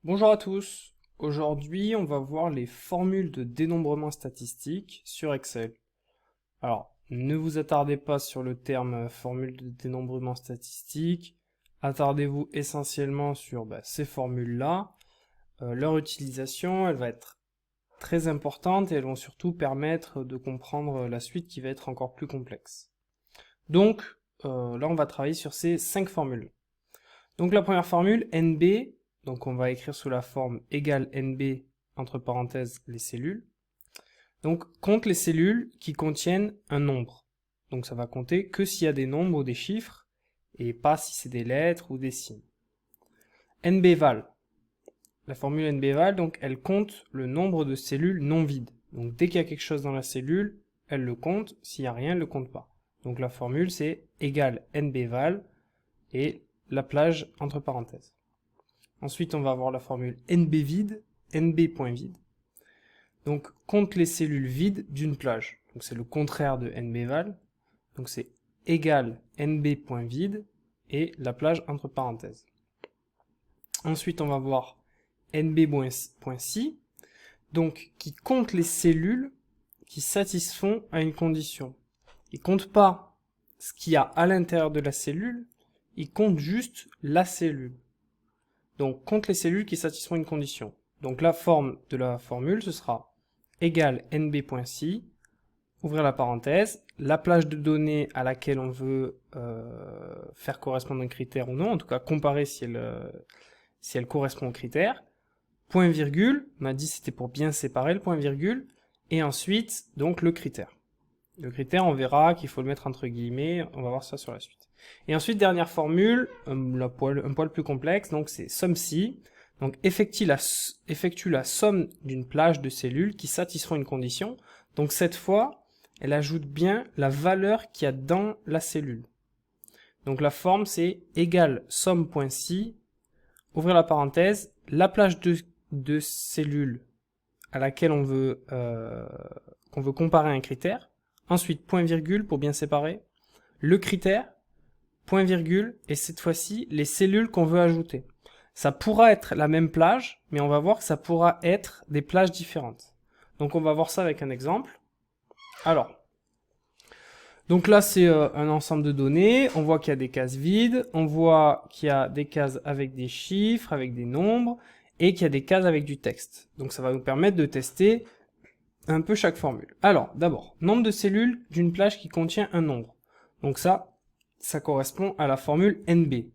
Bonjour à tous. Aujourd'hui, on va voir les formules de dénombrement statistique sur Excel. Alors, ne vous attardez pas sur le terme formule de dénombrement statistique. Attardez-vous essentiellement sur ces formules-là. Leur utilisation, elle va être très importante et elles vont surtout permettre de comprendre la suite qui va être encore plus complexe. Donc, là, on va travailler sur ces 5 formules. Donc la première formule, NB, donc on va écrire sous la forme égale NB, entre parenthèses, les cellules. Donc compte les cellules qui contiennent un nombre. Donc ça va compter que s'il y a des nombres ou des chiffres, et pas si c'est des lettres ou des signes. NBval. La formule NBval, donc elle compte le nombre de cellules non vides. Donc dès qu'il y a quelque chose dans la cellule, elle le compte, s'il n'y a rien, elle ne le compte pas. Donc la formule c'est égale NBval, et la plage entre parenthèses. Ensuite, on va avoir la formule NBvide, NB.vide. Donc, compte les cellules vides d'une plage. Donc, c'est le contraire de NBval. Donc, c'est égal NB.vide et la plage entre parenthèses. Ensuite, on va voir NB.si, donc qui compte les cellules qui satisfont à une condition. Il ne compte pas ce qu'il y a à l'intérieur de la cellule, il compte juste la cellule. Donc, compte les cellules qui satisfont une condition. Donc, la forme de la formule, ce sera égal nb.si, ouvrir la parenthèse, la plage de données à laquelle on veut faire correspondre un critère ou non, en tout cas comparer si elle correspond au critère, point virgule, on m'a dit c'était pour bien séparer le point virgule, et ensuite, donc, le critère. Le critère, on verra qu'il faut le mettre entre guillemets, on va voir ça sur la suite. Et ensuite, dernière formule, un poil plus complexe, donc c'est SUMSI. Donc effectue la somme d'une plage de cellules qui satisfont une condition. Donc cette fois, elle ajoute bien la valeur qu'il y a dans la cellule. Donc la forme c'est égal somme.si, ouvrir la parenthèse, la plage de cellules à laquelle on veut qu'on veut comparer un critère. Ensuite, point virgule pour bien séparer. Le critère, point virgule, et cette fois-ci, les cellules qu'on veut ajouter. Ça pourra être la même plage, mais on va voir que ça pourra être des plages différentes. Donc on va voir ça avec un exemple. Alors, donc là c'est un ensemble de données, on voit qu'il y a des cases vides, on voit qu'il y a des cases avec des chiffres, avec des nombres, et qu'il y a des cases avec du texte. Donc ça va nous permettre de tester un peu chaque formule. Alors, d'abord, nombre de cellules d'une plage qui contient un nombre. Donc ça correspond à la formule NB.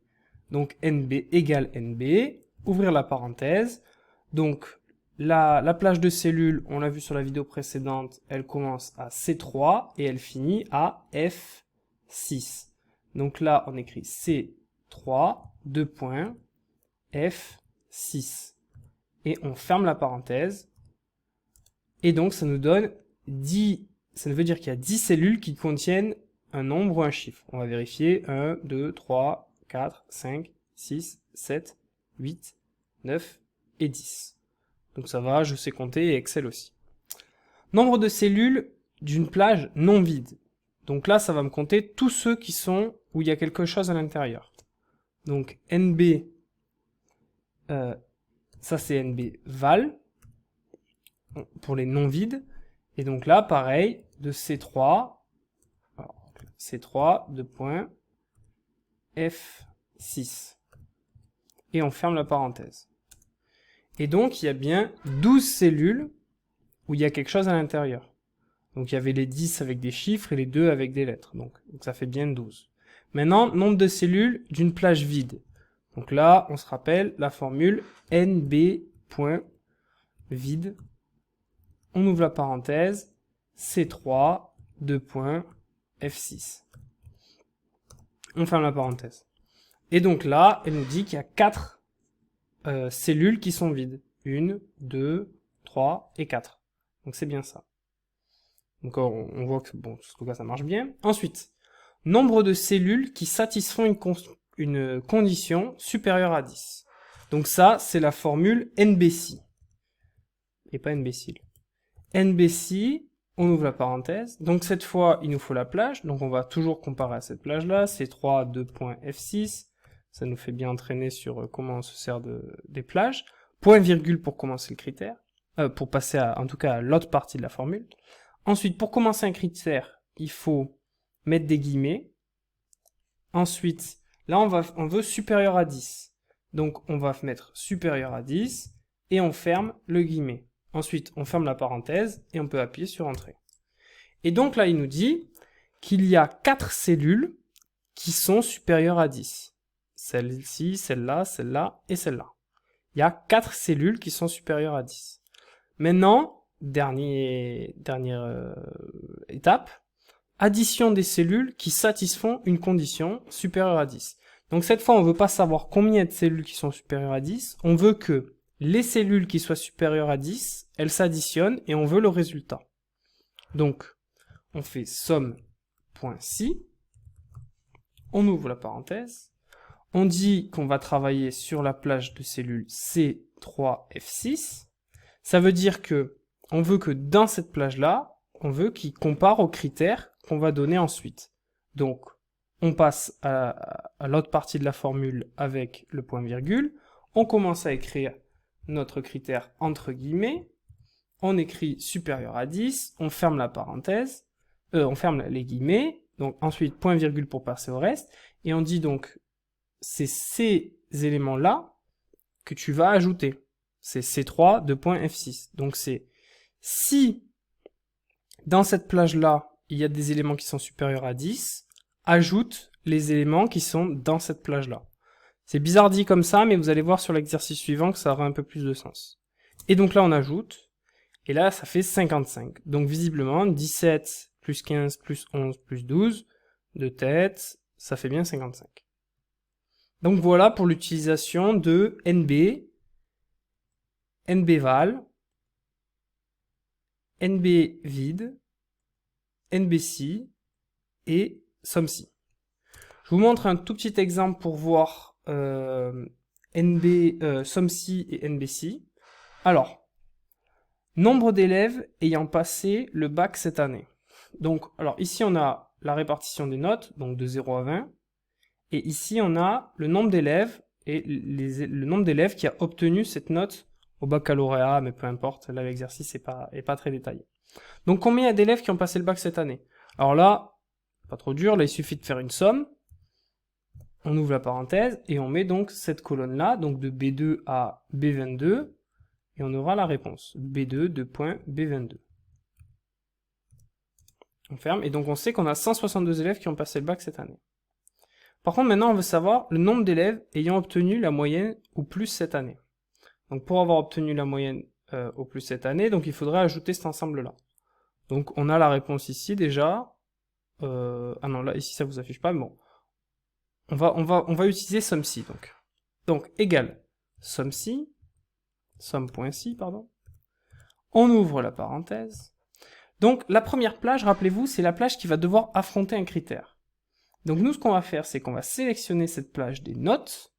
Donc NB égale NB, ouvrir la parenthèse. Donc la plage de cellules, on l'a vu sur la vidéo précédente, elle commence à C3 et elle finit à F6. Donc là, on écrit C3, 2 points, F6. Et on ferme la parenthèse. Et donc, ça nous donne 10, ça veut dire qu'il y a 10 cellules qui contiennent un nombre ou un chiffre. On va vérifier 1, 2, 3, 4, 5, 6, 7, 8, 9 et 10. Donc ça va, je sais compter et Excel aussi. Nombre de cellules d'une plage non vide. Donc là, ça va me compter tous ceux qui sont où il y a quelque chose à l'intérieur. Donc NB, ça c'est NB val, pour les non vides. Et donc là, pareil, de C3, alors, C3, 2 points, F6. Et on ferme la parenthèse. Et donc, il y a bien 12 cellules où il y a quelque chose à l'intérieur. Donc, il y avait les 10 avec des chiffres et les 2 avec des lettres. Donc ça fait bien 12. Maintenant, nombre de cellules d'une plage vide. Donc là, on se rappelle la formule NB.vide. On ouvre la parenthèse, C3, 2 points, F6. On ferme la parenthèse. Et donc là, elle nous dit qu'il y a 4 cellules qui sont vides. 1, 2, 3 et 4. Donc c'est bien ça. Donc on voit que, bon, en tout cas, ça marche bien. Ensuite, nombre de cellules qui satisfont une condition supérieure à 10. Donc ça, c'est la formule NBC. Et pas imbécile. NBC, on ouvre la parenthèse. Donc cette fois, il nous faut la plage. Donc on va toujours comparer à cette plage-là. C3, 2 points, F6. Ça nous fait bien entraîner sur comment on se sert des plages. point virgule pour commencer le critère, pour passer en tout cas à l'autre partie de la formule. Ensuite, pour commencer un critère, il faut mettre des guillemets. Ensuite, là, on veut supérieur à 10. Donc, on va mettre supérieur à 10 et on ferme le guillemet. Ensuite, on ferme la parenthèse et on peut appuyer sur Entrée. Et donc là, il nous dit qu'il y a 4 cellules qui sont supérieures à 10. Celle-ci, celle-là, celle-là et celle-là. Il y a 4 cellules qui sont supérieures à 10. Maintenant, dernière étape, addition des cellules qui satisfont une condition supérieure à 10. Donc cette fois, on ne veut pas savoir combien de cellules qui sont supérieures à 10, on veut que les cellules qui soient supérieures à 10, elles s'additionnent et on veut le résultat. Donc, on fait somme.si, on ouvre la parenthèse, on dit qu'on va travailler sur la plage de cellules C3F6, ça veut dire que on veut que dans cette plage-là, on veut qu'il compare aux critères qu'on va donner ensuite. Donc, on passe à l'autre partie de la formule avec le point virgule, on commence à écrire notre critère entre guillemets, on écrit supérieur à 10, on ferme la parenthèse, on ferme les guillemets, donc ensuite point virgule pour passer au reste, et on dit donc, c'est ces éléments-là que tu vas ajouter. C'est C3 de point F6. Donc c'est, si dans cette plage-là, il y a des éléments qui sont supérieurs à 10, ajoute les éléments qui sont dans cette plage-là. C'est bizarre dit comme ça, mais vous allez voir sur l'exercice suivant que ça aura un peu plus de sens. Et donc là, on ajoute, et là, ça fait 55. Donc visiblement, 17 plus 15 plus 11 plus 12, de tête, ça fait bien 55. Donc voilà pour l'utilisation de NB, NBval, NBvid, NBci et SOMMCI. Je vous montre un tout petit exemple pour voir SOMMCI et NBci. Alors, nombre d'élèves ayant passé le bac cette année. Donc, alors ici on a la répartition des notes, donc de 0 à 20. Et ici on a le nombre d'élèves et le nombre d'élèves qui a obtenu cette note au baccalauréat, mais peu importe, là l'exercice n'est pas très détaillé. Donc combien il y a d'élèves qui ont passé le bac cette année? Alors là, pas trop dur, là il suffit de faire une somme. On ouvre la parenthèse et on met donc cette colonne-là, donc de B2 à B22, et on aura la réponse. B2 de point B22. On ferme, et donc on sait qu'on a 162 élèves qui ont passé le bac cette année. Par contre, maintenant, on veut savoir le nombre d'élèves ayant obtenu la moyenne ou plus cette année. Donc pour avoir obtenu la moyenne au plus cette année, donc il faudrait ajouter cet ensemble-là. Donc on a la réponse ici déjà. Ah non, là ici ça vous affiche pas, mais bon. On va utiliser SOMMCI donc. Donc égal SOMMCI, somme.si, pardon. On ouvre la parenthèse. Donc la première plage, rappelez-vous, c'est la plage qui va devoir affronter un critère. Donc nous ce qu'on va faire, c'est qu'on va sélectionner cette plage des notes,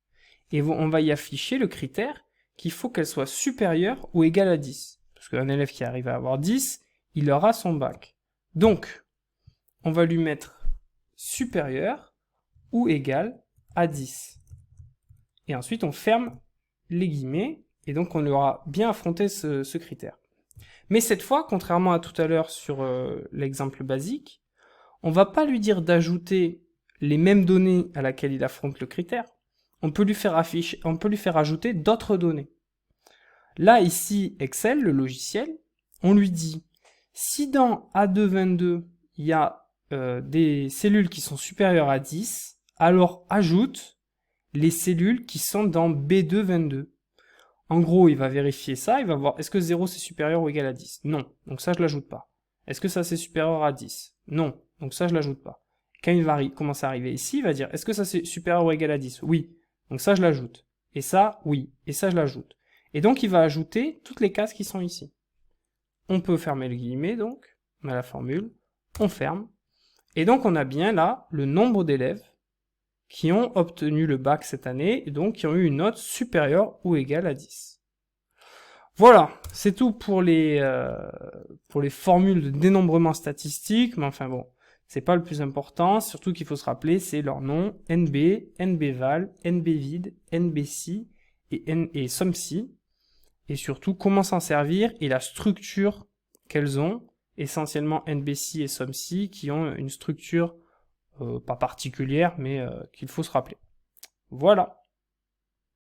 et on va y afficher le critère qu'il faut qu'elle soit supérieure ou égale à 10. Parce qu'un élève qui arrive à avoir 10, il aura son bac. Donc, on va lui mettre supérieur ou égal à 10. Et ensuite, on ferme les guillemets, et donc on aura bien affronté ce critère. Mais cette fois, contrairement à tout à l'heure sur l'exemple basique, on va pas lui dire d'ajouter les mêmes données à laquelle il affronte le critère. On peut lui faire ajouter d'autres données. Là, ici, Excel, le logiciel, on lui dit, si dans A222, il y a des cellules qui sont supérieures à 10, alors ajoute les cellules qui sont dans B222. En gros, il va vérifier ça, il va voir, est-ce que 0 c'est supérieur ou égal à 10? Non, donc ça je l'ajoute pas. Est-ce que ça c'est supérieur à 10? Non, donc ça je l'ajoute pas. Quand il va commencer à arriver ici, il va dire, est-ce que ça c'est supérieur ou égal à 10? Oui, donc ça je l'ajoute. Et ça, oui, et ça je l'ajoute. Et donc il va ajouter toutes les cases qui sont ici. On peut fermer le guillemet donc, on a la formule, on ferme. Et donc on a bien là le nombre d'élèves qui ont obtenu le bac cette année, et donc qui ont eu une note supérieure ou égale à 10. Voilà, c'est tout pour les formules de dénombrement statistique, mais enfin bon, c'est pas le plus important, surtout qu'il faut se rappeler, c'est leur nom, NB, NBval, NBvid, NBci et SOMMCI. et surtout comment s'en servir et la structure qu'elles ont, essentiellement NBC et SOMC, qui ont une structure pas particulière, mais qu'il faut se rappeler. Voilà.